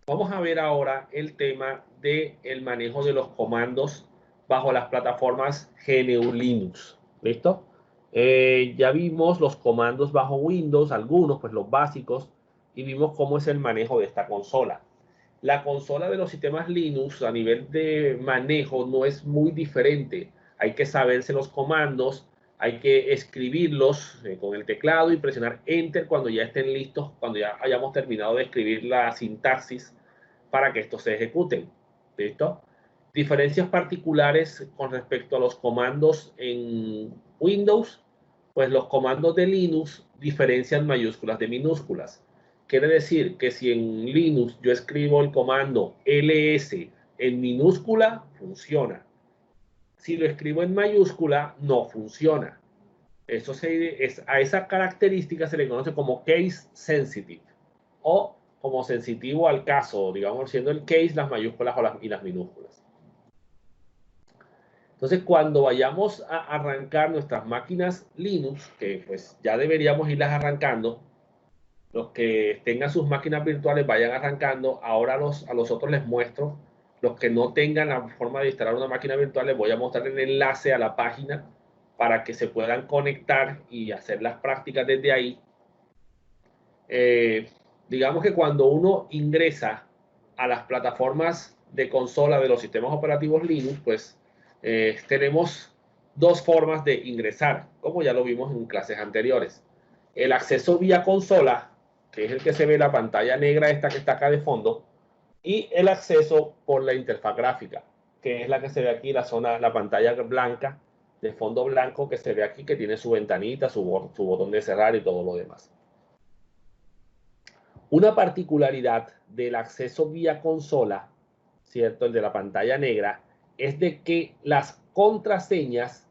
Vamos a ver ahora el tema del manejo de los comandos bajo las plataformas GNU Linux. ¿Listo? Ya vimos los comandos bajo Windows, algunos, pues los básicos, y vimos cómo es el manejo de esta consola. La consola de los sistemas Linux a nivel de manejo no es muy diferente. Hay que saberse los comandos, hay que escribirlos con el teclado y presionar Enter cuando ya estén listos, cuando ya hayamos terminado de escribir la sintaxis para que estos se ejecuten. ¿Listo? Diferencias particulares con respecto a los comandos en Windows, pues los comandos de Linux diferencian mayúsculas de minúsculas. Quiere decir que si en Linux yo escribo el comando ls en minúscula, funciona. Si lo escribo en mayúscula, no funciona. A esa característica se le conoce como case sensitive o como sensitivo al caso, digamos, siendo el case las mayúsculas y las minúsculas. Entonces, cuando vayamos a arrancar nuestras máquinas Linux, que pues ya deberíamos irlas arrancando, los que tengan sus máquinas virtuales vayan arrancando. Ahora a los otros les muestro. Los que no tengan la forma de instalar una máquina virtual, les voy a mostrar el enlace a la página para que se puedan conectar y hacer las prácticas desde ahí. Eh, digamos que cuando uno ingresa a las plataformas de consola de los sistemas operativos Linux, pues tenemos dos formas de ingresar, como ya lo vimos en clases anteriores. El acceso vía consola, que es el que se ve en la pantalla negra esta que está acá de fondo, y el acceso por la interfaz gráfica, que es la que se ve aquí, la pantalla blanca, de fondo blanco que se ve aquí, que tiene su ventanita, su botón de cerrar y todo lo demás. Una particularidad del acceso vía consola, ¿cierto? El de la pantalla negra, es de que las contraseñas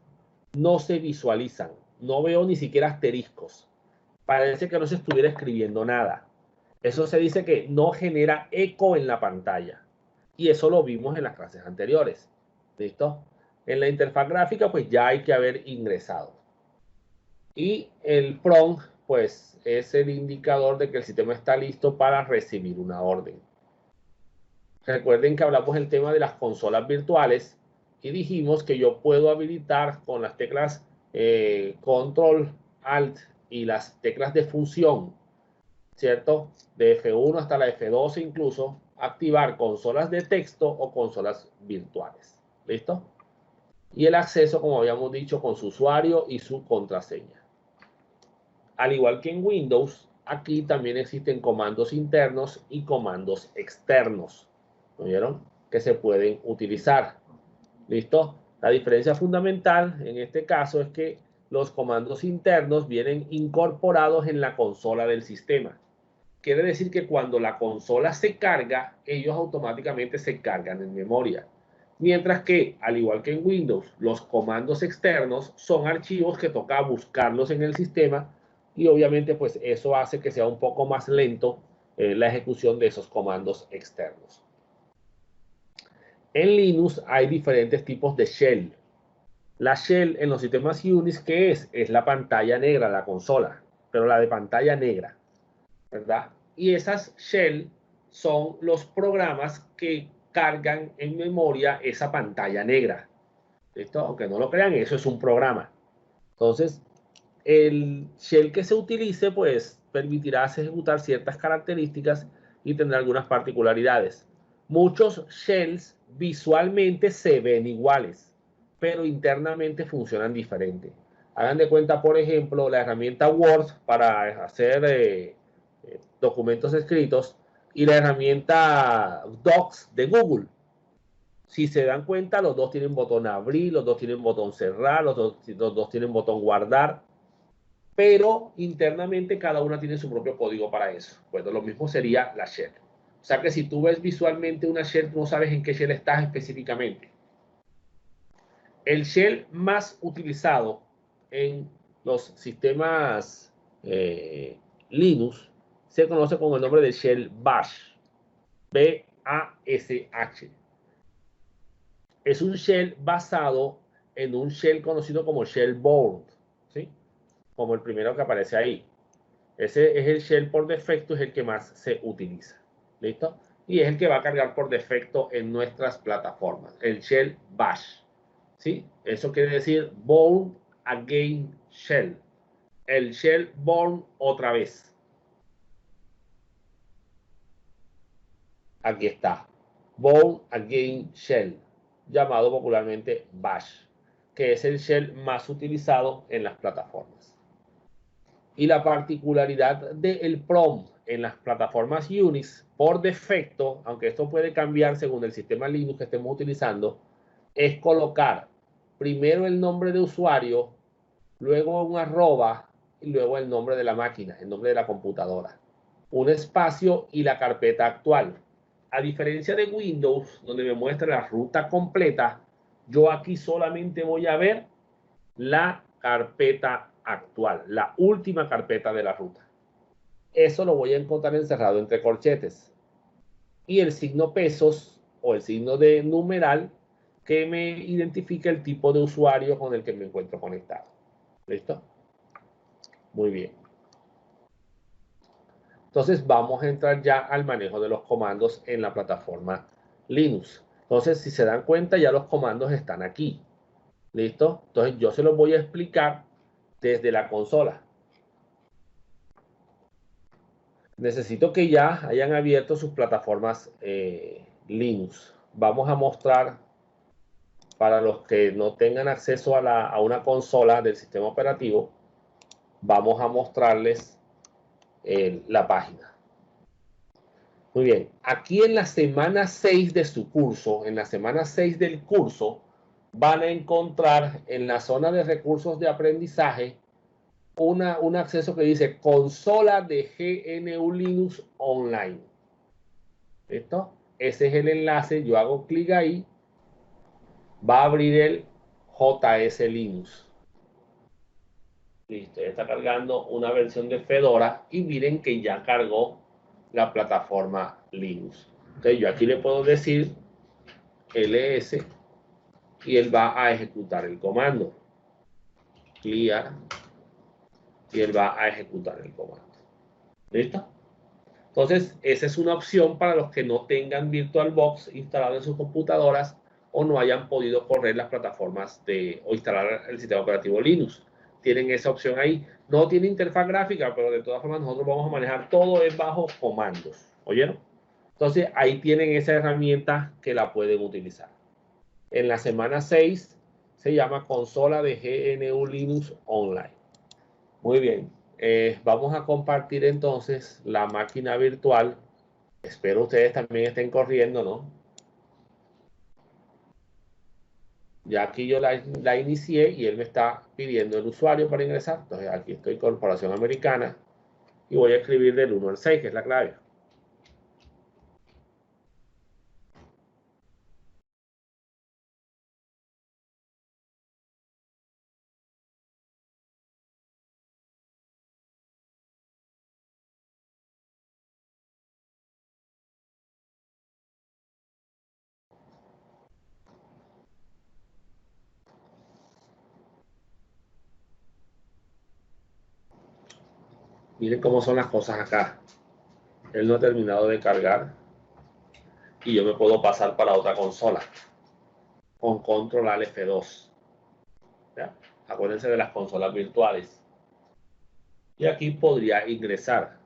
no se visualizan. No veo ni siquiera asteriscos. Parece que no se estuviera escribiendo nada. Eso se dice que no genera eco en la pantalla. Y eso lo vimos en las clases anteriores. ¿Listo? En la interfaz gráfica, pues ya hay que haber ingresado. Y el prompt, pues, es el indicador de que el sistema está listo para recibir una orden. Recuerden que hablamos del tema de las consolas virtuales y dijimos que yo puedo habilitar con las teclas Control, Alt y las teclas de función, ¿cierto? De F1 hasta la F12 incluso, activar consolas de texto o consolas virtuales. ¿Listo? Y el acceso, como habíamos dicho, con su usuario y su contraseña. Al igual que en Windows, aquí también existen comandos internos y comandos externos. ¿No vieron? Que se pueden utilizar. ¿Listo? La diferencia fundamental en este caso es que los comandos internos vienen incorporados en la consola del sistema. Quiere decir que cuando la consola se carga, ellos automáticamente se cargan en memoria. Mientras que, al igual que en Windows, los comandos externos son archivos que toca buscarlos en el sistema y obviamente pues eso hace que sea un poco más lento la ejecución de esos comandos externos. En Linux hay diferentes tipos de shell. La shell en los sistemas Unix, ¿qué es? Es la pantalla negra, la consola, pero la de pantalla negra, ¿verdad? Y esas shell son los programas que cargan en memoria esa pantalla negra. ¿Listo? Aunque no lo crean, eso es un programa. Entonces, el shell que se utilice, pues, permitirá ejecutar ciertas características y tendrá algunas particularidades. Muchos shells visualmente se ven iguales, pero internamente funcionan diferente. Hagan de cuenta, por ejemplo, la herramienta Word para hacer documentos escritos y la herramienta Docs de Google. Si se dan cuenta, los dos tienen botón abrir, los dos tienen botón cerrar, los dos tienen botón guardar, pero internamente cada una tiene su propio código para eso. Bueno, lo mismo sería la shell. O sea que si tú ves visualmente una shell, no sabes en qué shell estás específicamente. El shell más utilizado en los sistemas Linux se conoce con el nombre de shell bash. B-A-S-H. Es un shell basado en un shell conocido como shellboard, ¿sí? Como el primero que aparece ahí. Ese es el shell por defecto, es el que más se utiliza. ¿Listo? y es el que va a cargar por defecto en nuestras plataformas, el shell bash. ¿Sí? Eso quiere decir born again shell. El shell born otra vez. Aquí está. Born again shell, llamado popularmente bash, que es el shell más utilizado en las plataformas. Y la particularidad del prompt en las plataformas Unix, por defecto, aunque esto puede cambiar según el sistema Linux que estemos utilizando, es colocar primero el nombre de usuario, luego un arroba y luego el nombre de la máquina, el nombre de la computadora, un espacio y la carpeta actual. A diferencia de Windows, donde me muestra la ruta completa, yo aquí solamente voy a ver la carpeta actual, la última carpeta de la ruta. Eso lo voy a encontrar encerrado entre corchetes. Y el signo pesos o el signo de numeral que me identifica el tipo de usuario con el que me encuentro conectado. ¿Listo? Muy bien. Entonces vamos a entrar ya al manejo de los comandos en la plataforma Linux. Entonces, si se dan cuenta, ya los comandos están aquí. ¿Listo? Entonces yo se los voy a explicar desde la consola. Necesito que ya hayan abierto sus plataformas Linux. Vamos a mostrar para los que no tengan acceso a una consola del sistema operativo, vamos a mostrarles la página. Muy bien, aquí en la semana 6 de su curso, en la semana 6 del curso, van a encontrar en la zona de recursos de aprendizaje un acceso que dice consola de GNU Linux Online. ¿Listo? Ese es el enlace, yo hago clic ahí, va a abrir el JS Linux. Listo, ya está cargando una versión de Fedora y miren que ya cargó la plataforma Linux. Entonces yo aquí le puedo decir ls y él va a ejecutar el comando. Clear y él va a ejecutar el comando. ¿Listo? Entonces, esa es una opción para los que no tengan VirtualBox instalado en sus computadoras o no hayan podido correr las plataformas o instalar el sistema operativo Linux. Tienen esa opción ahí. No tiene interfaz gráfica, pero de todas formas nosotros vamos a manejar todo bajo comandos. ¿Oyeron? Entonces, ahí tienen esa herramienta que la pueden utilizar. En la semana 6 se llama consola de GNU Linux Online. Muy bien. Vamos a compartir entonces la máquina virtual. Espero ustedes también estén corriendo, ¿no? Ya aquí yo la inicié y él me está pidiendo el usuario para ingresar. Entonces aquí estoy, Corporación Americana, y voy a escribir del 1 al 6, que es la clave. Miren cómo son las cosas acá. Él no ha terminado de cargar y yo me puedo pasar para otra consola con control al F2. ¿Ya? Acuérdense de las consolas virtuales. Y aquí podría ingresar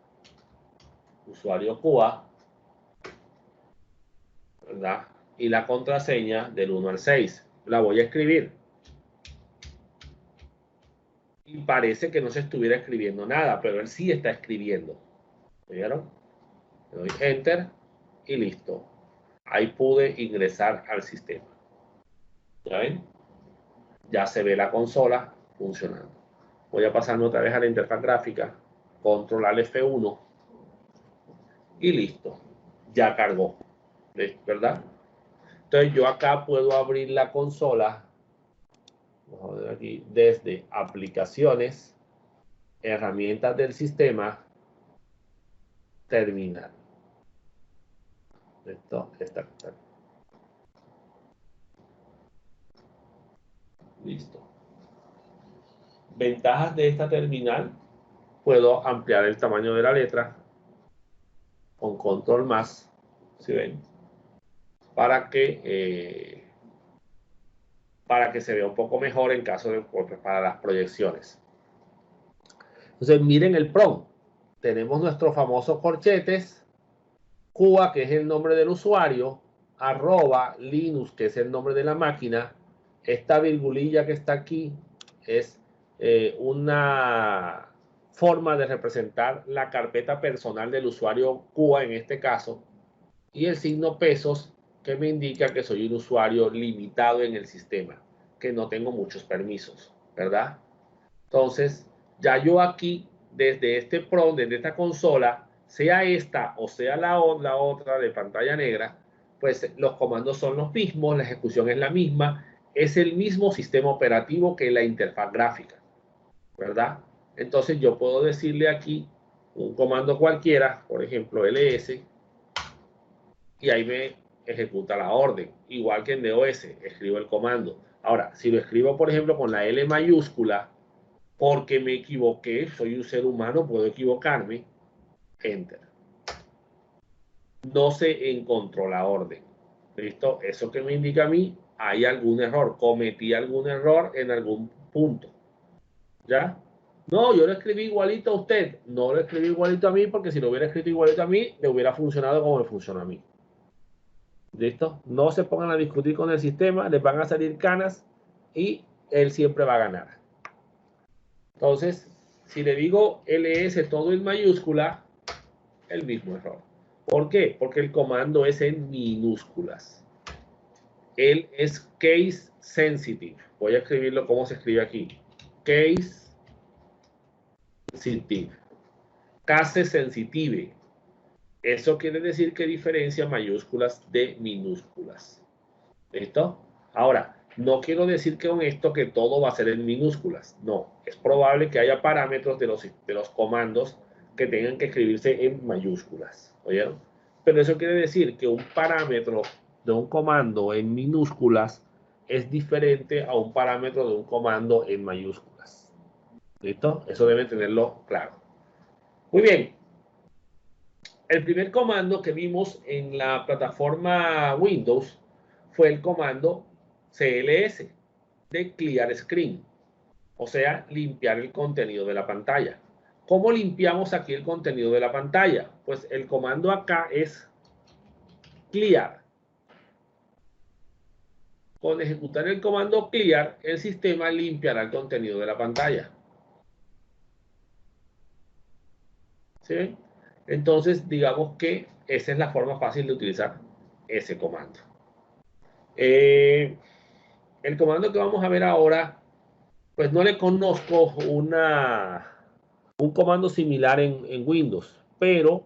usuario QA, ¿verdad? Y la contraseña del 1 al 6. La voy a escribir. Y parece que no se estuviera escribiendo nada, pero él sí está escribiendo. ¿Vieron? Le doy Enter y listo. Ahí pude ingresar al sistema. ¿Ya ven? Ya se ve la consola funcionando. Voy a pasarme otra vez a la interfaz gráfica. Control al F1 y listo. Ya cargó. ¿Verdad? Entonces yo acá puedo abrir la consola. Vamos a ver aquí. Desde aplicaciones, herramientas del sistema, terminal. Esto está. Listo. Ventajas de esta terminal. Puedo ampliar el tamaño de la letra con control más. ¿Sí ven? Para que se vea un poco mejor en caso de para las proyecciones. Entonces, miren el prompt. Tenemos nuestros famosos corchetes, Cuba, que es el nombre del usuario, @ Linux, que es el nombre de la máquina. Esta virgulilla que está aquí es una forma de representar la carpeta personal del usuario Cuba en este caso, y el signo pesos, que me indica que soy un usuario limitado en el sistema, que no tengo muchos permisos, ¿verdad? Entonces, ya yo aquí, desde este prompt, desde esta consola, sea esta o sea la otra de pantalla negra, pues los comandos son los mismos, la ejecución es la misma, es el mismo sistema operativo que la interfaz gráfica, ¿verdad? Entonces yo puedo decirle aquí un comando cualquiera, por ejemplo ls, y ahí me ejecuta la orden, igual que en DOS, escribo el comando. Ahora, si lo escribo, por ejemplo, con la L mayúscula, porque me equivoqué, soy un ser humano, puedo equivocarme, enter. No se encontró la orden. ¿Listo? Eso que me indica a mí, hay algún error, cometí algún error en algún punto. ¿Ya? No, yo lo escribí igualito a usted. No lo escribí igualito a mí, porque si lo hubiera escrito igualito a mí, le hubiera funcionado como me funciona a mí. ¿Listo? No se pongan a discutir con el sistema, les van a salir canas y él siempre va a ganar. Entonces, si le digo ls todo en mayúscula, el mismo error. ¿Por qué? Porque el comando es en minúsculas. Él es case sensitive. Voy a escribirlo como se escribe aquí. Case sensitive. Case sensitive. Eso quiere decir que diferencia mayúsculas de minúsculas. ¿Listo? Ahora, no quiero decir que con esto que todo va a ser en minúsculas. No, es probable que haya parámetros de los comandos que tengan que escribirse en mayúsculas. ¿Oyeron? Pero eso quiere decir que un parámetro de un comando en minúsculas es diferente a un parámetro de un comando en mayúsculas. ¿Listo? Eso deben tenerlo claro. Muy bien. El primer comando que vimos en la plataforma Windows fue el comando CLS de Clear Screen, o sea, limpiar el contenido de la pantalla. ¿Cómo limpiamos aquí el contenido de la pantalla? Pues el comando acá es clear. Con ejecutar el comando clear, el sistema limpiará el contenido de la pantalla. ¿Sí? Entonces, digamos que esa es la forma fácil de utilizar ese comando. El comando que vamos a ver ahora, pues no le conozco un comando similar en Windows, pero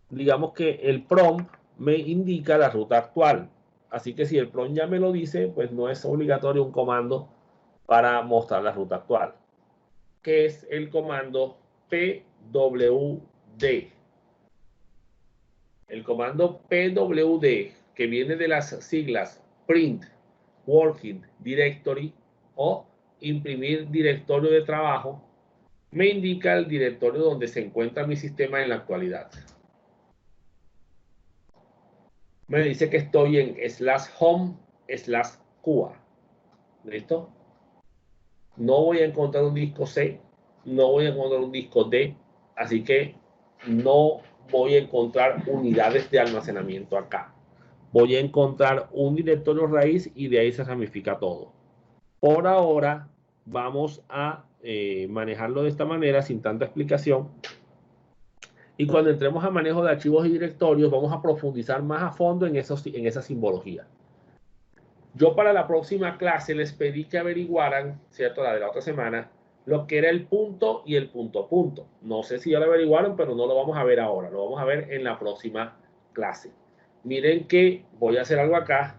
digamos que el prompt me indica la ruta actual. Así que si el prompt ya me lo dice, pues no es obligatorio un comando para mostrar la ruta actual, que es el comando pwd. El comando pwd, que viene de las siglas print working directory o imprimir directorio de trabajo, me indica el directorio donde se encuentra mi sistema en la actualidad. Me dice que estoy en /home/Cuba. ¿Listo? No voy a encontrar un disco C, no voy a encontrar un disco D, así que no voy a encontrar unidades de almacenamiento acá. Voy a encontrar un directorio raíz y de ahí se ramifica todo. Por ahora vamos a manejarlo de esta manera sin tanta explicación. Y cuando entremos a manejo de archivos y directorios, vamos a profundizar más a fondo en esa simbología. Yo para la próxima clase les pedí que averiguaran, ¿cierto? La de la otra semana, lo que era el punto y el punto punto. No sé si ya lo averiguaron, pero no lo vamos a ver ahora. Lo vamos a ver en la próxima clase. Miren que voy a hacer algo acá.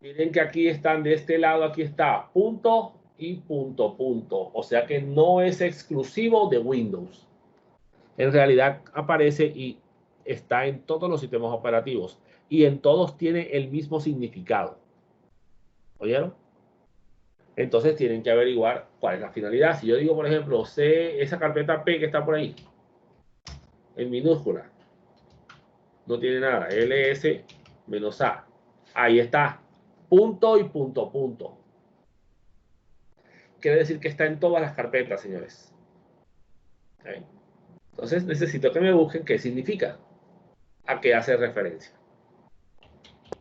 Miren que aquí están de este lado, aquí está punto y punto punto. O sea que no es exclusivo de Windows. En realidad aparece y está en todos los sistemas operativos. Y en todos tiene el mismo significado. ¿Oyeron? Entonces tienen que averiguar cuál es la finalidad. Si yo digo, por ejemplo, esa carpeta P que está por ahí, en minúscula. No tiene nada. ls -a. Ahí está. Punto y punto, punto. Quiere decir que está en todas las carpetas, señores. ¿Okay? Entonces necesito que me busquen qué significa. ¿A qué hace referencia?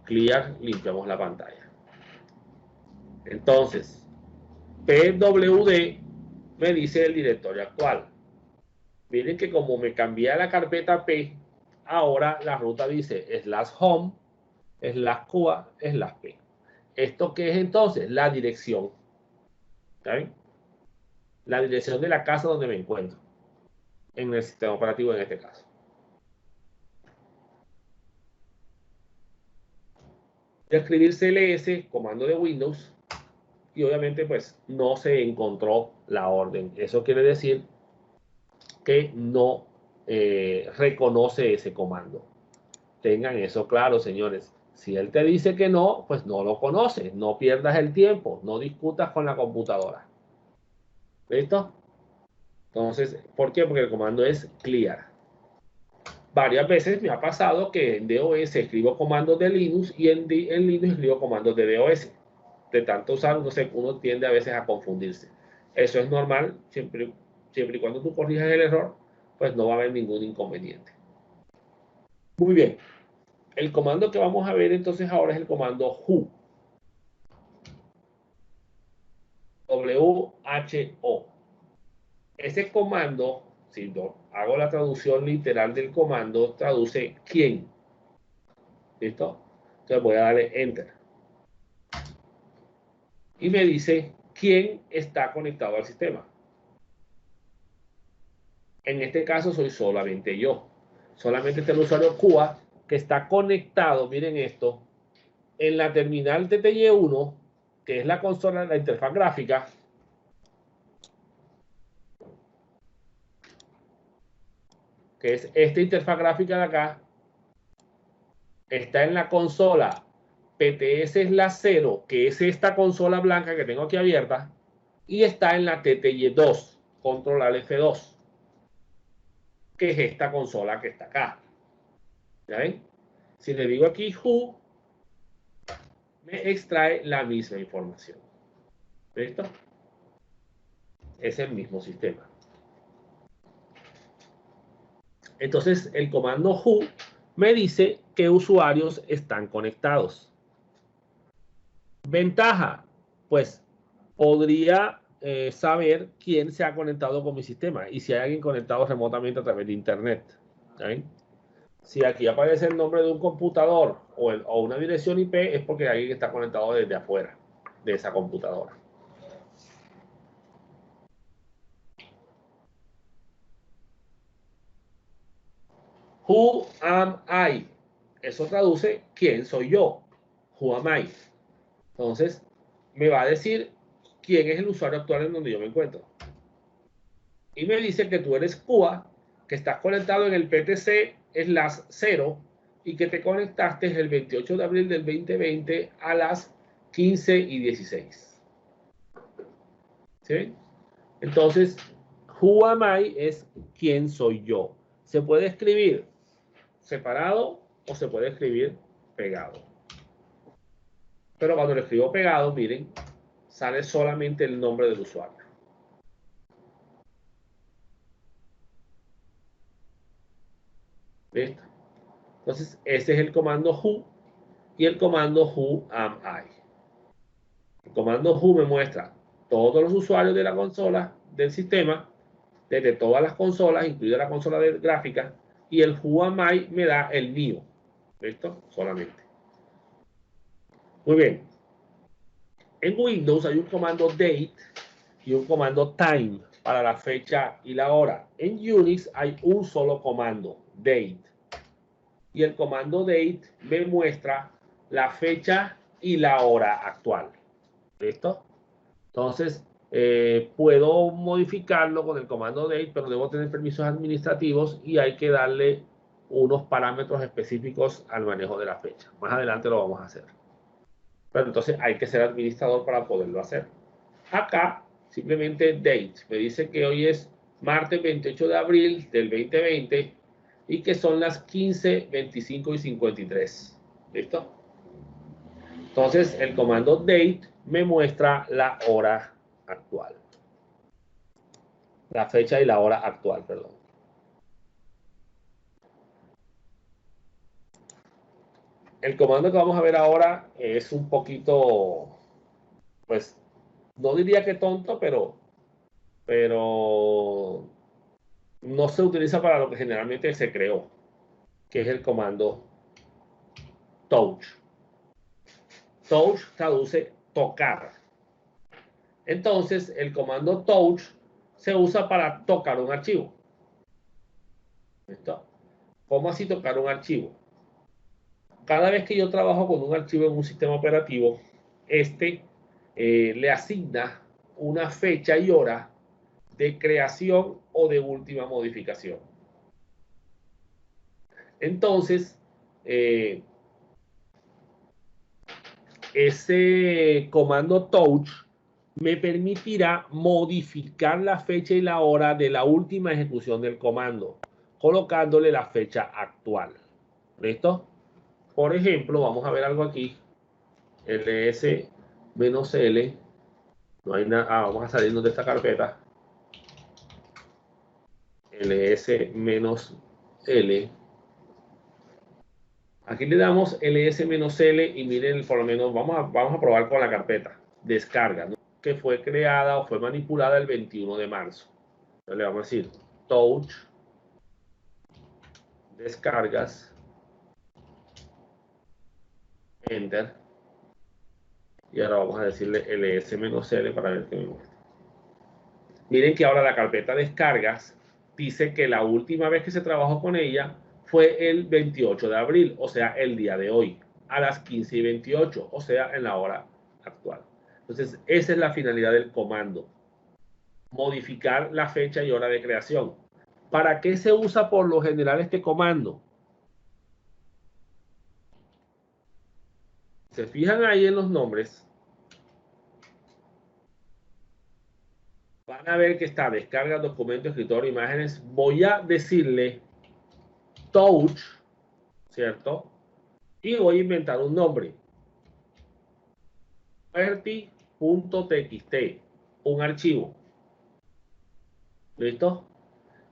Clear, limpiamos la pantalla. Entonces, pwd me dice el directorio actual. Miren que como me cambié a la carpeta P, ahora la ruta dice /home, /QA, /P. ¿Esto qué es entonces? La dirección. ¿Saben? La dirección de la casa donde me encuentro. En el sistema operativo en este caso. De escribir cls, comando de Windows, y obviamente pues no se encontró la orden. Eso quiere decir que no reconoce ese comando. Tengan eso claro, señores. Si él te dice que no, pues no lo conoce. No pierdas el tiempo. No discutas con la computadora. ¿Listo? Entonces, ¿por qué? Porque el comando es clear. Varias veces me ha pasado que en DOS escribo comandos de Linux y en Linux escribo comandos de DOS. De tanto usar, uno tiende a veces a confundirse. Eso es normal, siempre y cuando tú corrijas el error, pues no va a haber ningún inconveniente. Muy bien. El comando que vamos a ver entonces ahora es el comando who. W-H-O. Ese comando, si yo hago la traducción literal del comando, traduce quién. ¿Listo? Entonces voy a darle enter. Y me dice quién está conectado al sistema. En este caso soy solamente yo. Solamente está el usuario QA que está conectado, miren esto, en la terminal TTY1, que es la consola, la interfaz gráfica. Que es esta interfaz gráfica de acá, está en la consola PTS/0, que es esta consola blanca que tengo aquí abierta, y está en la TTY2, control al F2, que es esta consola que está acá. ¿Ya ven? Si le digo aquí who, me extrae la misma información. ¿Listo? Es el mismo sistema. Entonces, el comando who me dice qué usuarios están conectados. Ventaja, pues podría saber quién se ha conectado con mi sistema y si hay alguien conectado remotamente a través de internet. ¿Sí? Si aquí aparece el nombre de un computador o una dirección IP, es porque alguien está conectado desde afuera de esa computadora. Who am I? Eso traduce quién soy yo. Who am I? Entonces, me va a decir quién es el usuario actual en donde yo me encuentro. Y me dice que tú eres QA, que estás conectado en el PTC/0 y que te conectaste el 28 de abril del 2020 a las 15:16. ¿Sí? Entonces, who am I es quién soy yo. Se puede escribir separado o se puede escribir pegado. Pero cuando lo escribo pegado, miren, sale solamente el nombre del usuario. ¿Listo? Entonces, ese es el comando who y el comando who am I. El comando who me muestra todos los usuarios de la consola, del sistema, desde todas las consolas, incluida la consola de gráfica, y el who am I me da el mío. ¿Listo? Solamente. Muy bien. En Windows hay un comando date y un comando time para la fecha y la hora. En Unix hay un solo comando, date. Y el comando date me muestra la fecha y la hora actual. ¿Listo? Entonces, puedo modificarlo con el comando date, pero debo tener permisos administrativos y hay que darle unos parámetros específicos al manejo de la fecha. Más adelante lo vamos a hacer. Pero entonces hay que ser administrador para poderlo hacer. Acá, simplemente date. Me dice que hoy es martes 28 de abril del 2020 y que son las 15, 25 y 53. ¿Listo? Entonces, el comando date me muestra la hora actual. La fecha y la hora actual, perdón. El comando que vamos a ver ahora es un poquito, pues, no diría que tonto, pero no se utiliza para lo que generalmente se creó, que es el comando touch. Touch traduce tocar. Entonces, el comando touch se usa para tocar un archivo. ¿Listo? ¿Cómo así tocar un archivo? Cada vez que yo trabajo con un archivo en un sistema operativo, le asigna una fecha y hora de creación o de última modificación. Entonces, ese comando touch me permitirá modificar la fecha y la hora de la última ejecución del comando, colocándole la fecha actual. ¿Listo? Por ejemplo, vamos a ver algo aquí. ls-l. No hay nada. Vamos a salirnos de esta carpeta. ls-l. Aquí le damos ls-l y miren, por lo menos vamos a probar con la carpeta. Descarga, ¿no? Que fue creada o fue manipulada el 21 de marzo. Entonces le vamos a decir touch, descargas, enter. Y ahora vamos a decirle ls-l para ver qué me muestra. Miren que ahora la carpeta descargas dice que la última vez que se trabajó con ella fue el 28 de abril, o sea, el día de hoy, a las 15:28, o sea, en la hora actual. Entonces, esa es la finalidad del comando. Modificar la fecha y hora de creación. ¿Para qué se usa por lo general este comando? Se fijan ahí en los nombres, van a ver que está descarga, documento, escritorio, imágenes. Voy a decirle touch, ¿cierto? Y voy a inventar un nombre. QWERTY.txt, un archivo. ¿Listo?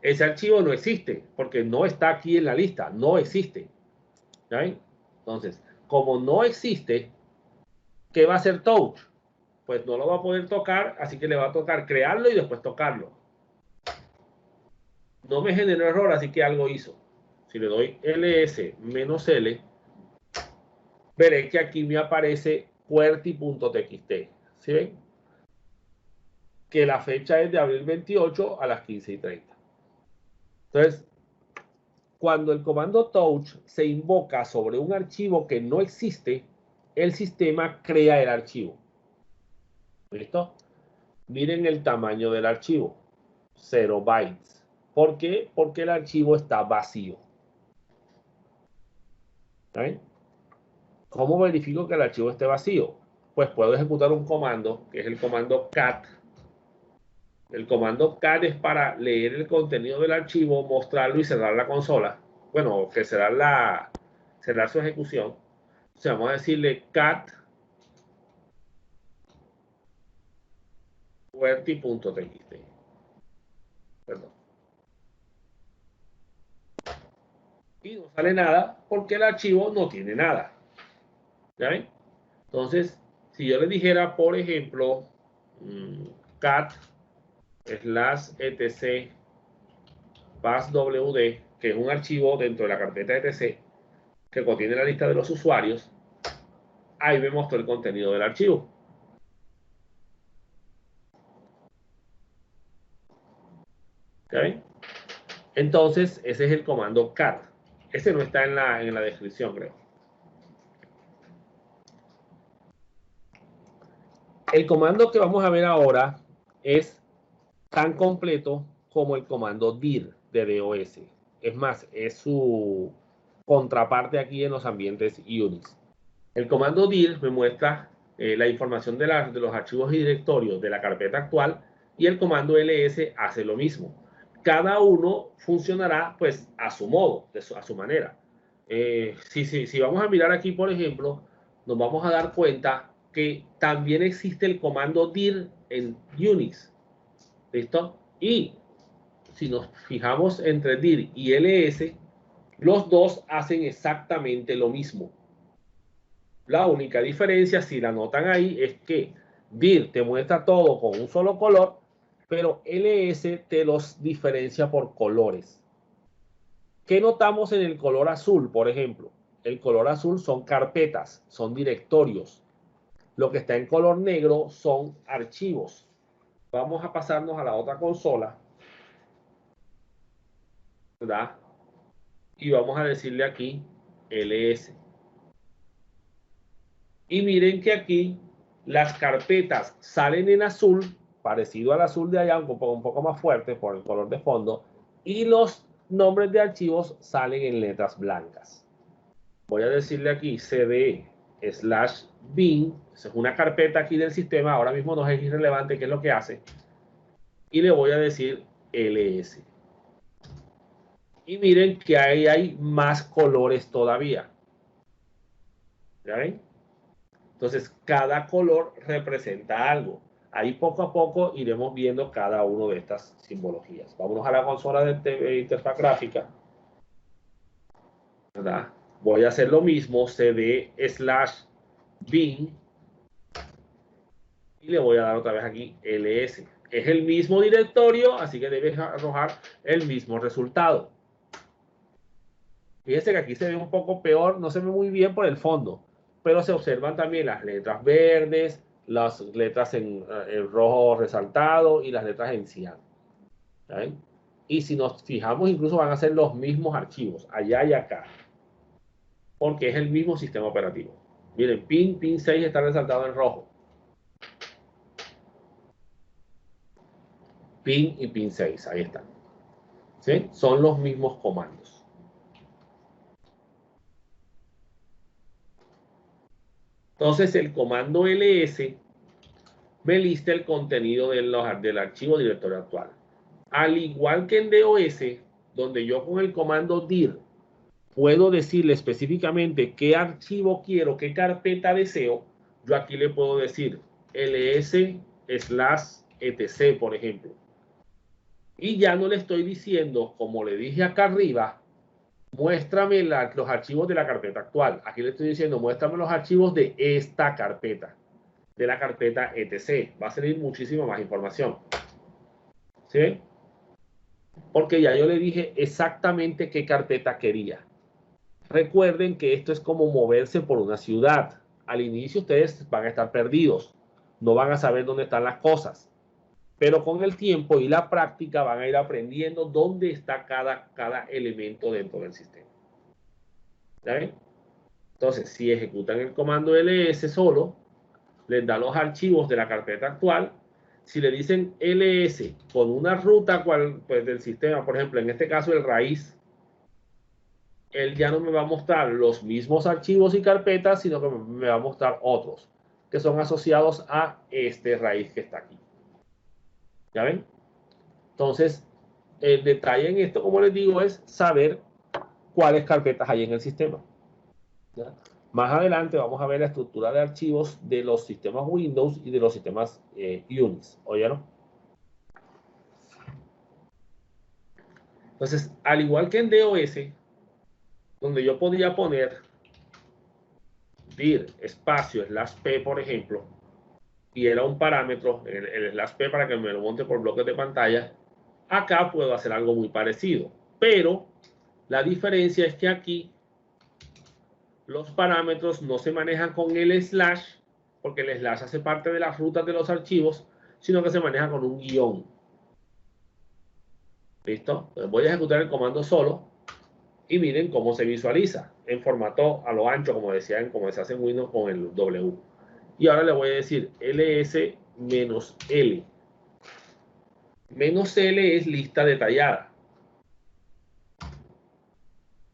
Ese archivo no existe porque no está aquí en la lista, no existe. ¿Sí? Entonces, como no existe, ¿qué va a hacer touch? Pues no lo va a poder tocar, así que le va a tocar crearlo y después tocarlo. No me generó error, así que algo hizo. Si le doy ls-l, veré que aquí me aparece QWERTY.txt. ¿Sí ven? Que la fecha es de abril 28 a las 15:30. Entonces, cuando el comando touch se invoca sobre un archivo que no existe, el sistema crea el archivo. ¿Listo? Miren el tamaño del archivo. 0 bytes. ¿Por qué? Porque el archivo está vacío. ¿Ven? ¿Cómo verifico que el archivo esté vacío? Pues puedo ejecutar un comando, que es el comando cat. El comando cat es para leer el contenido del archivo, mostrarlo y cerrar la consola. Bueno, que cerrar su ejecución. O sea, vamos a decirle cat QWERTY.txt. Perdón. Y no sale nada porque el archivo no tiene nada. ¿Ya ven? Entonces, si yo le dijera, por ejemplo, cat /etc passwd, que es un archivo dentro de la carpeta etc que contiene la lista de los usuarios, ahí me mostró el contenido del archivo. ¿Okay? Entonces, ese es el comando cat. Ese no está en la descripción, creo. El comando que vamos a ver ahora es tan completo como el comando dir de DOS. Es más, es su contraparte aquí en los ambientes Unix. El comando dir me muestra la información de los archivos y directorios de la carpeta actual y el comando ls hace lo mismo. cada uno funcionará pues a su modo, a su manera. Si vamos a mirar aquí, por ejemplo, nos vamos a dar cuenta que también existe el comando dir en Unix. ¿Listo? Y si nos fijamos entre dir y ls, los dos hacen exactamente lo mismo. La única diferencia, si la notan ahí, es que dir te muestra todo con un solo color, pero ls te los diferencia por colores. ¿Qué notamos en el color azul, por ejemplo? El color azul son carpetas, son directorios. Lo que está en color negro son archivos. Vamos a pasarnos a la otra consola, ¿verdad? Y vamos a decirle aquí ls. Y miren que aquí las carpetas salen en azul, parecido al azul de allá, un poco más fuerte por el color de fondo, y los nombres de archivos salen en letras blancas. Voy a decirle aquí cd/bin, esa es una carpeta aquí del sistema, ahora mismo no es irrelevante qué es lo que hace, y le voy a decir ls. Y miren que ahí hay más colores todavía. ¿Ya ven? Entonces, cada color representa algo. Ahí poco a poco iremos viendo cada una de estas simbologías. Vámonos a la consola de interfaz gráfica, ¿verdad? Voy a hacer lo mismo, cd/bin, y le voy a dar otra vez aquí ls. Es el mismo directorio, así que debe arrojar el mismo resultado. Fíjense que aquí se ve un poco peor, no se ve muy bien por el fondo, pero se observan también las letras verdes, las letras en rojo resaltado y las letras en cian. ¿Saben? Y si nos fijamos, incluso van a ser los mismos archivos, allá y acá, porque es el mismo sistema operativo. Miren, pin 6 está resaltado en rojo. Pin y pin 6, ahí están. ¿Sí? Son los mismos comandos. Entonces, el comando ls me lista el contenido del archivo directorio actual. Al igual que en DOS, donde yo con el comando dir puedo decirle específicamente qué archivo quiero, qué carpeta deseo, yo aquí le puedo decir ls/etc, por ejemplo. Y ya no le estoy diciendo, como le dije acá arriba, muéstrame los archivos de la carpeta actual. Aquí le estoy diciendo, muéstrame los archivos de esta carpeta, de la carpeta etc. Va a salir muchísima más información. ¿Sí? Porque ya yo le dije exactamente qué carpeta quería. Recuerden que esto es como moverse por una ciudad. Al inicio ustedes van a estar perdidos, no van a saber dónde están las cosas, pero con el tiempo y la práctica van a ir aprendiendo dónde está cada elemento dentro del sistema. ¿Ya ven? Entonces, si ejecutan el comando ls solo, les da los archivos de la carpeta actual. Si le dicen ls con una ruta pues, del sistema, por ejemplo, en este caso el raíz, él ya no me va a mostrar los mismos archivos y carpetas, sino que me va a mostrar otros que son asociados a este raíz que está aquí. ¿Ya ven? Entonces, el detalle en esto, como les digo, es saber cuáles carpetas hay en el sistema. ¿Ya? Más adelante vamos a ver la estructura de archivos de los sistemas Windows y de los sistemas Unix. ¿Oyeron? Entonces, al igual que en DOS, donde yo podría poner dir espacio /p, por ejemplo, y era un parámetro, el /p para que me lo monte por bloques de pantalla, acá puedo hacer algo muy parecido. Pero la diferencia es que aquí los parámetros no se manejan con el slash, porque el slash hace parte de las rutas de los archivos, sino que se maneja con un guión. ¿Listo? Entonces voy a ejecutar el comando solo y miren cómo se visualiza en formato a lo ancho, como decían, como se hace en Windows con el W. Y ahora le voy a decir ls-l. -L es lista detallada.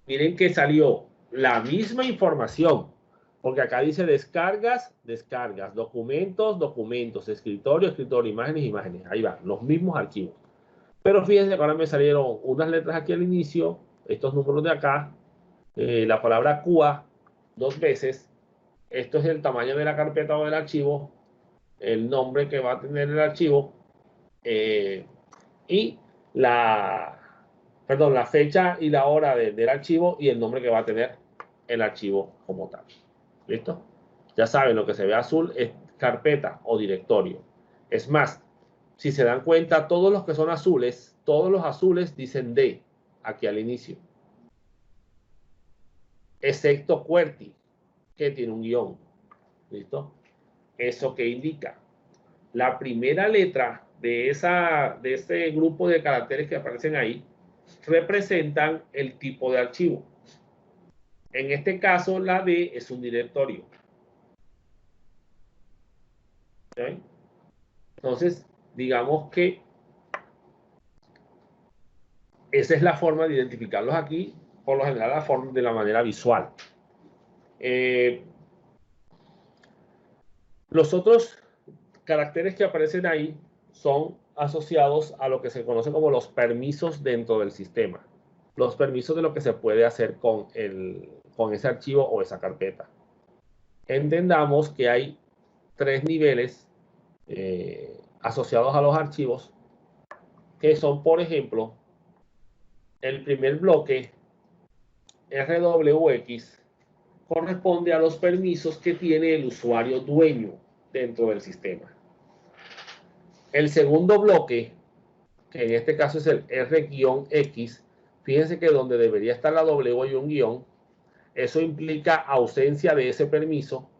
Miren que salió la misma información, porque acá dice descargas, documentos, escritorio, imágenes. Ahí van, los mismos archivos. Pero fíjense que ahora me salieron unas letras aquí al inicio, estos números de acá, la palabra QA 2 veces. Esto es el tamaño de la carpeta o del archivo, el nombre que va a tener el archivo eh, y la fecha y la hora del archivo y el nombre que va a tener el archivo como tal. ¿Listo? Ya saben, lo que se ve azul es carpeta o directorio. Es más, si se dan cuenta, todos los que son azules, todos los azules dicen D aquí al inicio. Excepto QWERTY, que tiene un guión. ¿Listo? ¿Eso qué indica? La primera letra de ese grupo de caracteres que aparecen ahí representan el tipo de archivo. En este caso, la D es un directorio. ¿Okay? Entonces, digamos que esa es la forma de identificarlos aquí, por lo general de la manera visual. Los otros caracteres que aparecen ahí son asociados a lo que se conoce como los permisos dentro del sistema. Los permisos de lo que se puede hacer con ese archivo o esa carpeta. Entendamos que hay 3 niveles asociados a los archivos, que son, por ejemplo, el primer bloque, RWX, corresponde a los permisos que tiene el usuario dueño dentro del sistema. El segundo bloque, que en este caso es el R-X, fíjense que donde debería estar la W hay un guión, eso implica ausencia de ese permiso.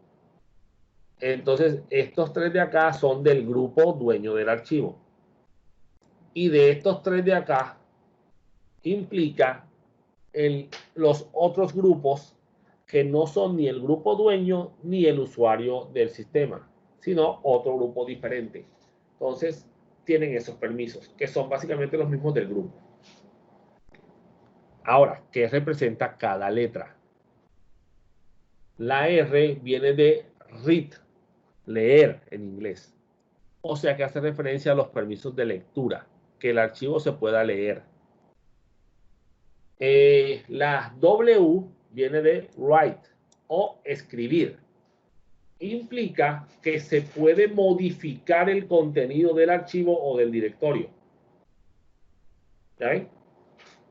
Entonces, estos 3 de acá son del grupo dueño del archivo. Y de estos 3 de acá, implica los otros grupos que no son ni el grupo dueño ni el usuario del sistema, sino otro grupo diferente. Entonces, tienen esos permisos, que son básicamente los mismos del grupo. Ahora, ¿qué representa cada letra? La R viene de read, leer en inglés. O sea que hace referencia a los permisos de lectura, que el archivo se pueda leer. La W viene de write o escribir. Implica que se puede modificar el contenido del archivo o del directorio. ¿Ya ven?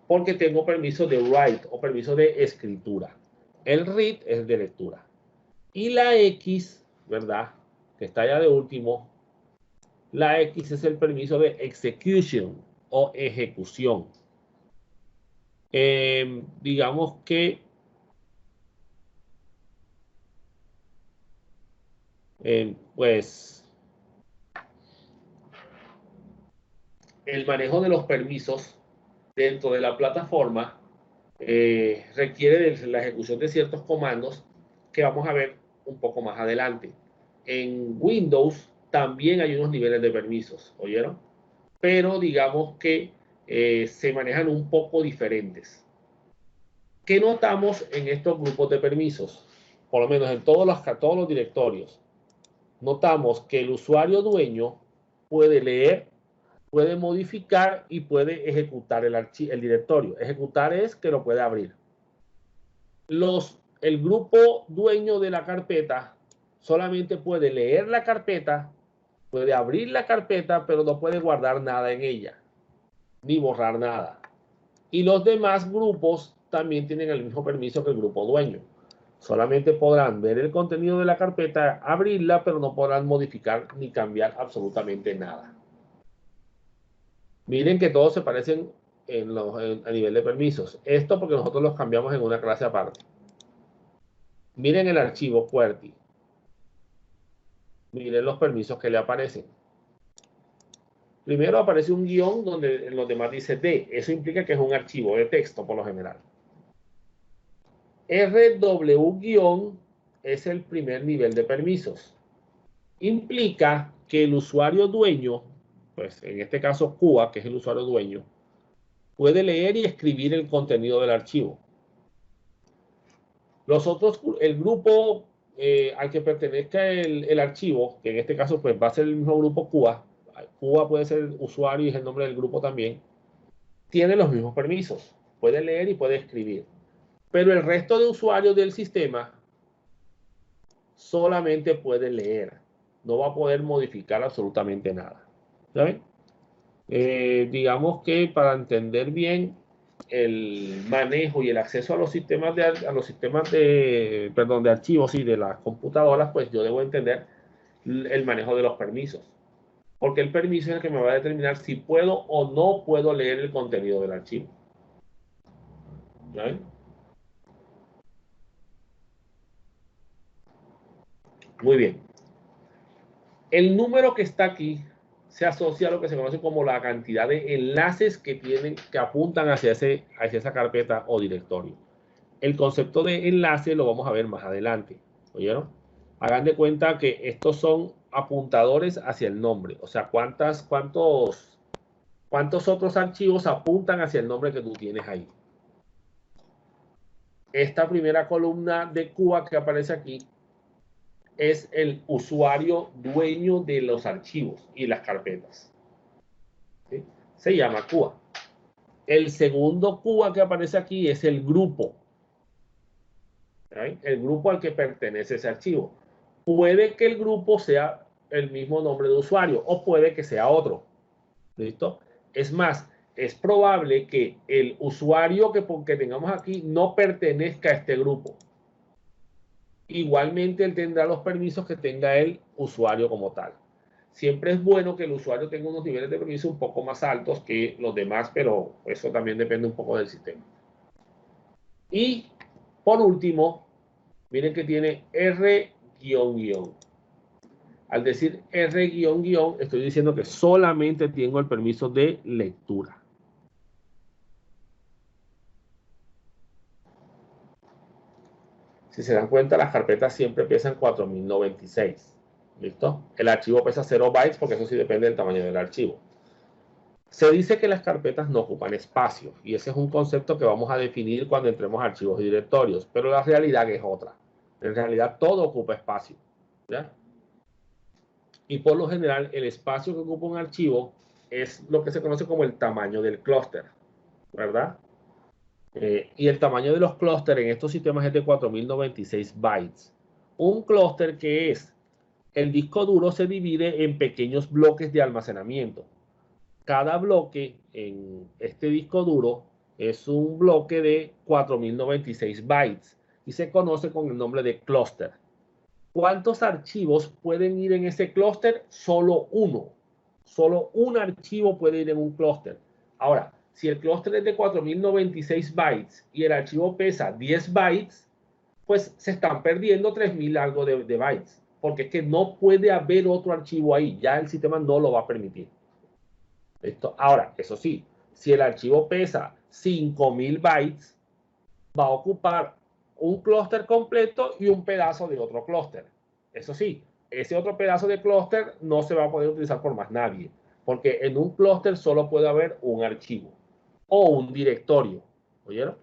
Porque tengo permiso de write o permiso de escritura. El read es de lectura. Y la X, ¿verdad? Que está ya de último. La X es el permiso de execution o ejecución. Digamos que pues el manejo de los permisos dentro de la plataforma requiere de la ejecución de ciertos comandos que vamos a ver un poco más adelante. En Windows también hay unos niveles de permisos, ¿oyeron? Pero digamos que se manejan un poco diferentes. ¿Qué notamos en estos grupos de permisos? Por lo menos en todos los directorios. Notamos que el usuario dueño puede leer, puede modificar y puede ejecutar el directorio. Ejecutar es que lo puede abrir. El grupo dueño de la carpeta solamente puede leer la carpeta, puede abrir la carpeta, pero no puede guardar nada en ella, ni borrar nada. Y los demás grupos también tienen el mismo permiso que el grupo dueño. Solamente podrán ver el contenido de la carpeta, abrirla, pero no podrán modificar ni cambiar absolutamente nada. Miren que todos se parecen a nivel de permisos. Esto porque nosotros los cambiamos en una clase aparte. Miren el archivo QWERTY. Miren los permisos que le aparecen. Primero aparece un guión donde en los demás dice D. Eso implica que es un archivo de texto por lo general. RW- es el primer nivel de permisos. Implica que el usuario dueño, pues en este caso QA, que es el usuario dueño, puede leer y escribir el contenido del archivo. Los otros, el grupo al que pertenezca el archivo, que en este caso pues va a ser el mismo grupo QA, Cuba puede ser el usuario y es el nombre del grupo también, tiene los mismos permisos. Puede leer y puede escribir. Pero el resto de usuarios del sistema solamente puede leer. No va a poder modificar absolutamente nada. ¿Saben? Digamos que para entender bien el manejo y el acceso a los sistemas de archivos y de las computadoras, pues yo debo entender el manejo de los permisos. Porque el permiso es el que me va a determinar si puedo o no puedo leer el contenido del archivo. ¿Saben? Muy bien. El número que está aquí se asocia a lo que se conoce como la cantidad de enlaces que apuntan hacia esa carpeta o directorio. El concepto de enlace lo vamos a ver más adelante. ¿Oyeron? Hagan de cuenta que estos son apuntadores hacia el nombre. O sea, cuántos otros archivos apuntan hacia el nombre que tú tienes ahí. Esta primera columna de Cuba que aparece aquí es el usuario dueño de los archivos y las carpetas. ¿Sí? Se llama Cuba. El segundo Cuba que aparece aquí es el grupo. ¿Sí? El grupo al que pertenece ese archivo. Puede que el grupo sea el mismo nombre de usuario o puede que sea otro. ¿Listo? Es más, es probable que el usuario que tengamos aquí no pertenezca a este grupo. Igualmente, él tendrá los permisos que tenga el usuario como tal. Siempre es bueno que el usuario tenga unos niveles de permiso un poco más altos que los demás, pero eso también depende un poco del sistema. Y por último, miren que tiene R-. Al decir R-, estoy diciendo que solamente tengo el permiso de lectura. Si se dan cuenta, las carpetas siempre pesan 4096. ¿Listo? El archivo pesa 0 bytes porque eso sí depende del tamaño del archivo. Se dice que las carpetas no ocupan espacio y ese es un concepto que vamos a definir cuando entremos a archivos y directorios, pero la realidad es otra. En realidad todo ocupa espacio. ¿Ya? Y por lo general el espacio que ocupa un archivo es lo que se conoce como el tamaño del clúster, ¿verdad? Y el tamaño de los clústeres en estos sistemas es de 4096 bytes. Un clúster que es el disco duro se divide en pequeños bloques de almacenamiento. Cada bloque en este disco duro es un bloque de 4096 bytes y se conoce con el nombre de clúster. ¿Cuántos archivos pueden ir en ese clúster? Solo uno. Solo un archivo puede ir en un clúster. Ahora, si el clúster es de 4096 bytes y el archivo pesa 10 bytes, pues se están perdiendo 3000 algo de bytes. Porque es que no puede haber otro archivo ahí. Ya el sistema no lo va a permitir. ¿Listo? Ahora, eso sí, si el archivo pesa 5000 bytes, va a ocupar un clúster completo y un pedazo de otro clúster. Eso sí, ese otro pedazo de clúster no se va a poder utilizar por más nadie, porque en un clúster solo puede haber un archivo o un directorio. ¿Oyeron?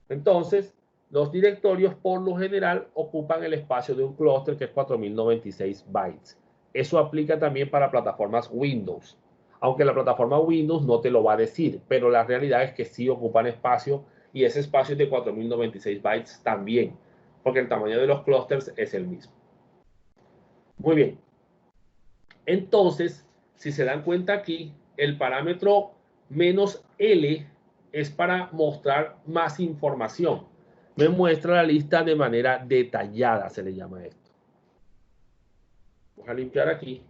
Entonces, los directorios por lo general ocupan el espacio de un clúster que es 4096 bytes. Eso aplica también para plataformas Windows. Aunque la plataforma Windows no te lo va a decir, pero la realidad es que sí ocupan espacio y ese espacio es de 4096 bytes también, porque el tamaño de los clústeres es el mismo. Muy bien. Entonces, si se dan cuenta aquí, el parámetro "-L es para mostrar más información. Me muestra la lista de manera detallada, se le llama esto. Vamos a limpiar aquí.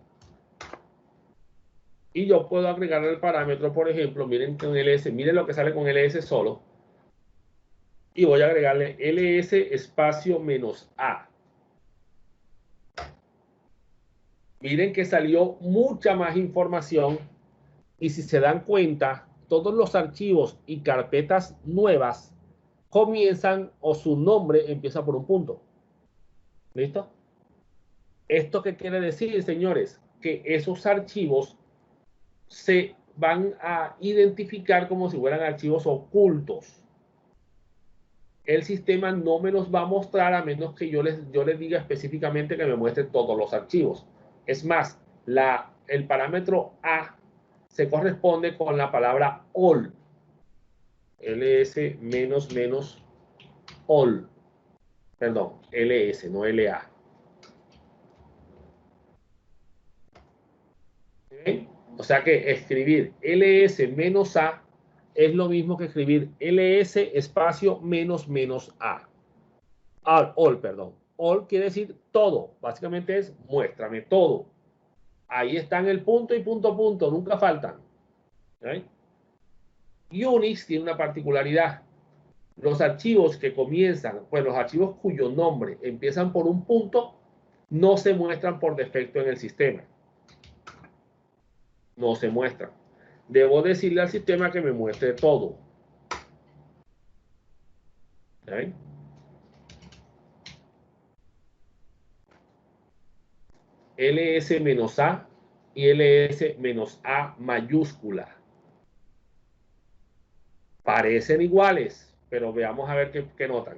Y yo puedo agregar el parámetro, por ejemplo, miren con ls, miren lo que sale con ls solo. Y voy a agregarle ls espacio "-A". Miren que salió mucha más información y si se dan cuenta, todos los archivos y carpetas nuevas comienzan o su nombre empieza por un punto. ¿Listo? ¿Esto qué quiere decir, señores? Que esos archivos se van a identificar como si fueran archivos ocultos. El sistema no me los va a mostrar a menos que yo les diga específicamente que me muestre todos los archivos. Es más, el parámetro A se corresponde con la palabra all. ls menos menos all. Perdón, ls, no la. ¿Okay? O sea que escribir ls menos a es lo mismo que escribir ls espacio menos menos a. All, perdón. All quiere decir todo. Básicamente es muéstrame todo. Ahí están el punto y punto, punto. Nunca faltan. ¿Okay? Unix tiene una particularidad. Los archivos que comienzan, pues los archivos cuyo nombre empiezan por un punto, no se muestran por defecto en el sistema. No se muestran. Debo decirle al sistema que me muestre todo. ¿Okay? ls-a y ls-a mayúscula. Parecen iguales, pero veamos a ver qué notan.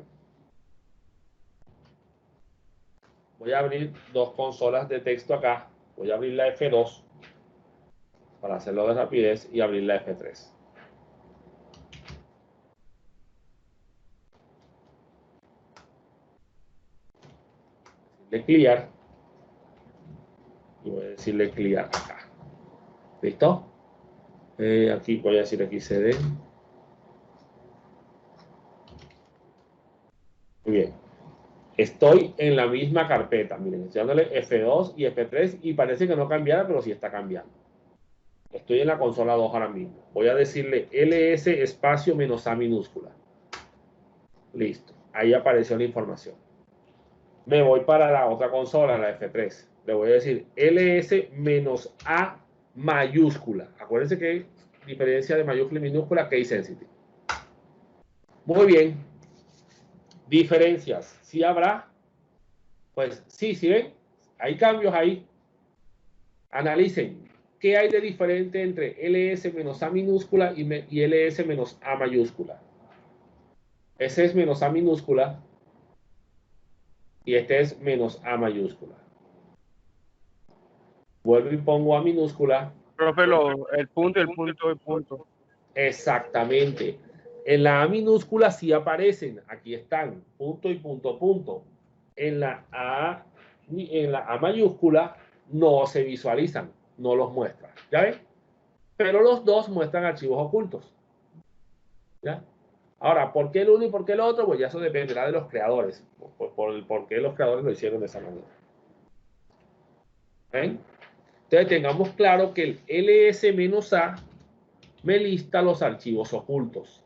Voy a abrir dos consolas de texto acá. Voy a abrir la F2 para hacerlo de rapidez y abrir la F3. De clear. Y voy a decirle clear acá. ¿Listo? Aquí voy a decir aquí cd. Muy bien. Estoy en la misma carpeta. Miren, estoy dándole F2 y F3 y parece que no cambiara, pero sí está cambiando. Estoy en la consola 2 ahora mismo. Voy a decirle ls espacio menos a minúscula. Listo. Ahí apareció la información. Me voy para la otra consola, la F3. Le voy a decir ls menos a mayúscula. Acuérdense que hay diferencia de mayúscula y minúscula, case sensitive. Muy bien. Diferencias. ¿Sí habrá? Pues sí, ¿sí ven? Hay cambios ahí. Analicen. ¿Qué hay de diferente entre ls menos a minúscula y ls menos a mayúscula? Ese es menos a minúscula y este es menos a mayúscula. Vuelvo y pongo a minúscula. Profe, el punto, el punto, el punto. Exactamente. En la A minúscula sí aparecen. Aquí están. Punto y punto, punto. En la A mayúscula no se visualizan. No los muestra. ¿Ya ven? Pero los dos muestran archivos ocultos. ¿Ya? Ahora, ¿por qué el uno y por qué el otro? Pues ya eso dependerá de los creadores. Por qué los creadores lo hicieron de esa manera. ¿Ven? Entonces tengamos claro que el ls-a me lista los archivos ocultos.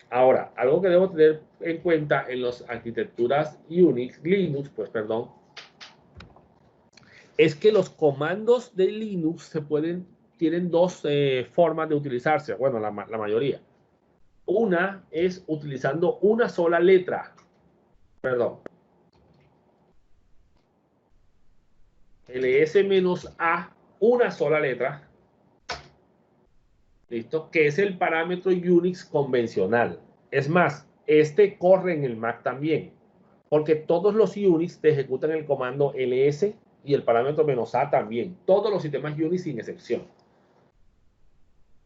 Ahora, algo que debo tener en cuenta en las arquitecturas Linux, es que los comandos de Linux tienen dos formas de utilizarse. Bueno, la mayoría. Una es utilizando una sola letra. Perdón. ls-a, una sola letra. ¿Listo? Que es el parámetro Unix convencional. Es más, este corre en el Mac también. Porque todos los Unix te ejecutan el comando ls y el parámetro "-a" también. Todos los sistemas Unix sin excepción.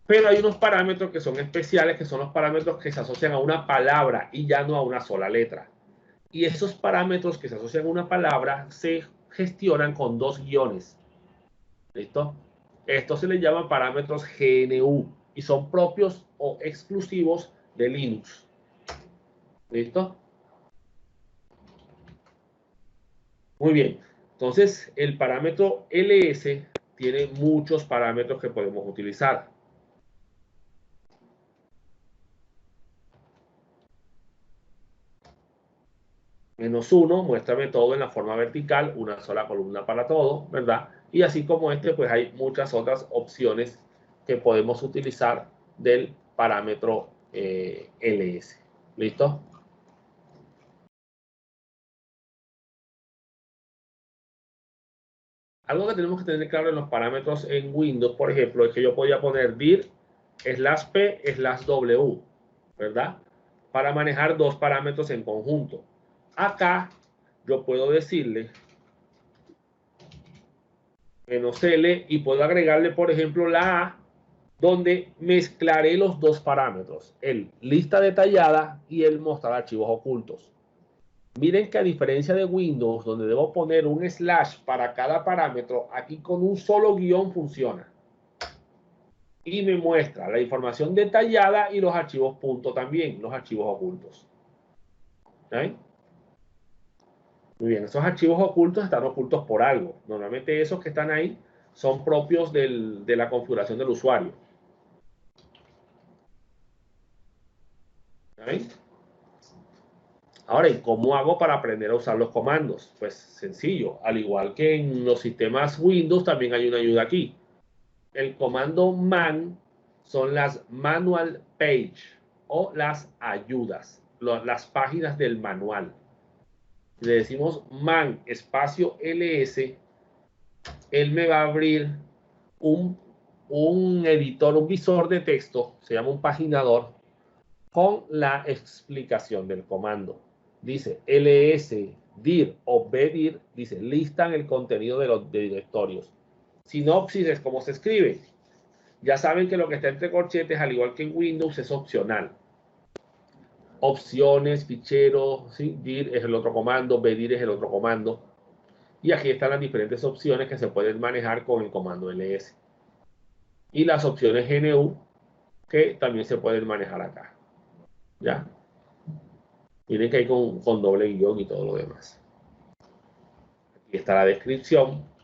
Pero hay unos parámetros que son especiales, que son los parámetros que se asocian a una palabra y ya no a una sola letra. Y esos parámetros que se asocian a una palabra se gestionan con dos guiones. ¿Listo? Estos se les llama parámetros GNU y son propios o exclusivos de Linux. ¿Listo? Muy bien. Entonces, el parámetro ls tiene muchos parámetros que podemos utilizar. -1, muéstrame todo en la forma vertical, una sola columna para todo, ¿verdad? Y así como este, pues hay muchas otras opciones que podemos utilizar del parámetro ls. ¿Listo? Algo que tenemos que tener claro en los parámetros en Windows, por ejemplo, es que yo podía poner dir/p/w, ¿verdad? Para manejar dos parámetros en conjunto. Acá yo puedo decirle -L, y puedo agregarle, por ejemplo, la A, donde mezclaré los dos parámetros, el lista detallada y el mostrar archivos ocultos. Miren que a diferencia de Windows, donde debo poner un slash para cada parámetro, aquí con un solo guión funciona. Y me muestra la información detallada y los archivos punto también, los archivos ocultos. ¿Okay? Muy bien, esos archivos ocultos están ocultos por algo. Normalmente esos que están ahí son propios de la configuración del usuario. ¿Okay? Ahora, ¿y cómo hago para aprender a usar los comandos? Pues sencillo, al igual que en los sistemas Windows, también hay una ayuda aquí. El comando man son las manual page o las ayudas, las páginas del manual. Si le decimos man espacio ls, él me va a abrir un editor, un visor de texto, se llama un paginador, con la explicación del comando. Dice ls dir o bdir, dice listan el contenido de los directorios. Sinopsis es como se escribe. Ya saben que lo que está entre corchetes, al igual que en Windows, es opcional. Opciones, fichero, ¿sí? Dir es el otro comando, bdir es el otro comando. Y aquí están las diferentes opciones que se pueden manejar con el comando ls. Y las opciones GNU que también se pueden manejar acá. ¿Ya? Miren que hay con doble guión y todo lo demás. Aquí está la descripción.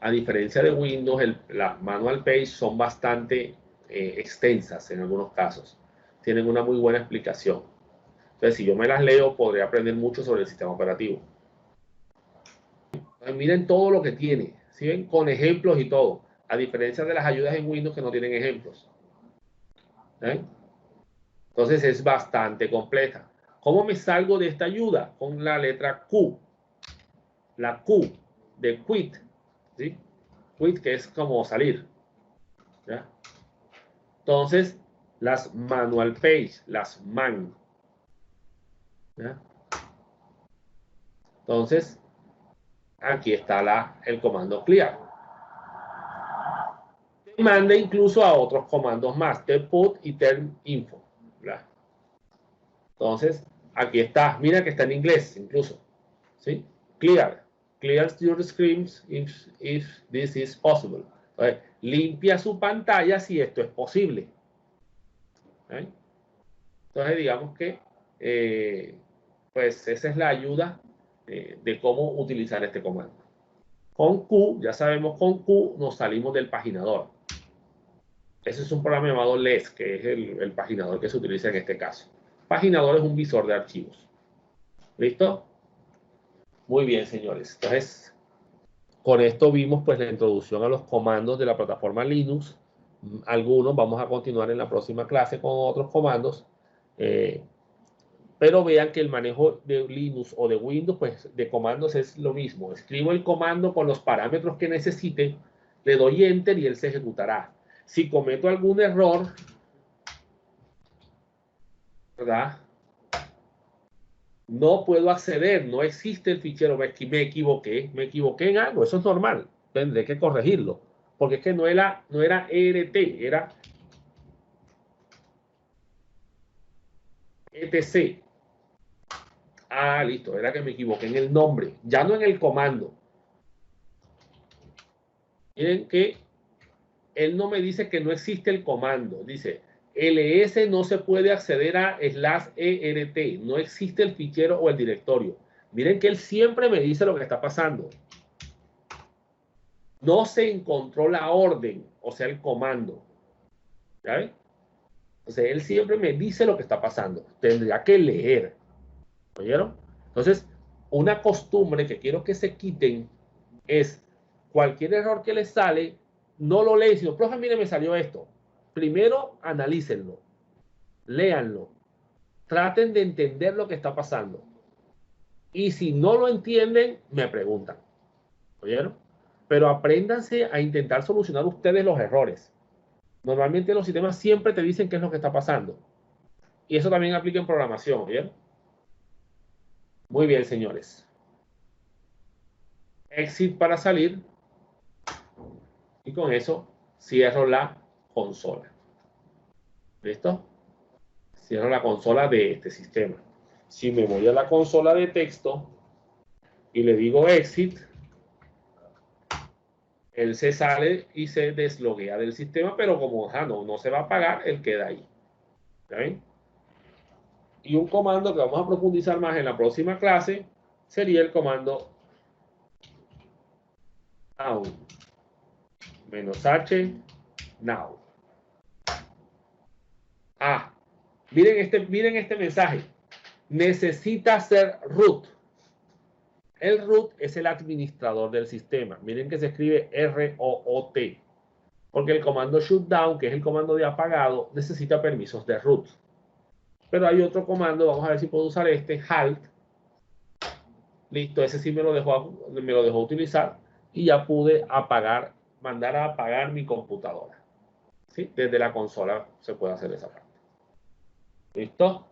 A diferencia de Windows, las manual page son bastante extensas en algunos casos. Tienen una muy buena explicación. Entonces, si yo me las leo, podré aprender mucho sobre el sistema operativo. Entonces, miren todo lo que tiene, ¿sí ven? Con ejemplos y todo. A diferencia de las ayudas en Windows que no tienen ejemplos. ¿Eh? Entonces, es bastante completa. ¿Cómo me salgo de esta ayuda? Con la letra Q. La Q de quit. ¿Sí? Quit, que es como salir. ¿Ya? Entonces, las manual page, las man. ¿Ya? Entonces, aquí está el comando clear. Te manda incluso a otros comandos más, tput y terminfo. ¿Ya? Entonces, aquí está. Mira que está en inglés incluso. ¿Sí? Clear. Clear your screens if this is possible. Entonces, limpia su pantalla si esto es posible. ¿Eh? Entonces, digamos que pues esa es la ayuda de cómo utilizar este comando. Con Q, ya sabemos, con Q nos salimos del paginador. Ese es un programa llamado LES, que es el paginador que se utiliza en este caso. Paginador es un visor de archivos. ¿Listo? Muy bien, señores. Entonces, con esto vimos pues la introducción a los comandos de la plataforma Linux. Algunos vamos a continuar en la próxima clase con otros comandos. Pero vean que el manejo de Linux o de Windows, pues de comandos es lo mismo. Escribo el comando con los parámetros que necesite, le doy Enter y él se ejecutará. Si cometo algún error, ¿verdad? No puedo acceder, no existe el fichero, me equivoqué en algo, eso es normal, tendré que corregirlo, porque es que no era ERT, era ETC. Ah, listo, era que me equivoqué en el nombre, ya no en el comando. Miren que él no me dice que no existe el comando, dice ls no se puede acceder a /ERT, no existe el fichero o el directorio. Miren que él siempre me dice lo que está pasando. No se encontró la orden, o sea, el comando. ¿Ya ven? Entonces, él siempre me dice lo que está pasando. Tendría que leer. ¿Oyeron? Entonces, una costumbre que quiero que se quiten es cualquier error que les sale, no lo leen, sino, profe, mire, me salió esto. Primero, analícenlo, léanlo, traten de entender lo que está pasando. Y si no lo entienden, me preguntan. ¿Oyeron? Pero apréndanse a intentar solucionar ustedes los errores. Normalmente los sistemas siempre te dicen qué es lo que está pasando. Y eso también aplica en programación, ¿oyeron? Muy bien, señores. Exit para salir. Y con eso cierro la consola. ¿Listo? Cierro la consola de este sistema. Si me voy a la consola de texto y le digo exit, él se sale y se desloguea del sistema, pero como no se va a apagar, él queda ahí. ¿Está bien? Y un comando que vamos a profundizar más en la próxima clase sería el comando now. -h now. Miren este mensaje. Necesita ser root. El root es el administrador del sistema. Miren que se escribe R-O-O-T. Porque el comando shutdown, que es el comando de apagado, necesita permisos de root. Pero hay otro comando, vamos a ver si puedo usar este, halt. Listo, ese sí me lo dejó utilizar y ya pude mandar a apagar mi computadora. ¿Sí? Desde la consola se puede hacer esa parte. ¿Listo?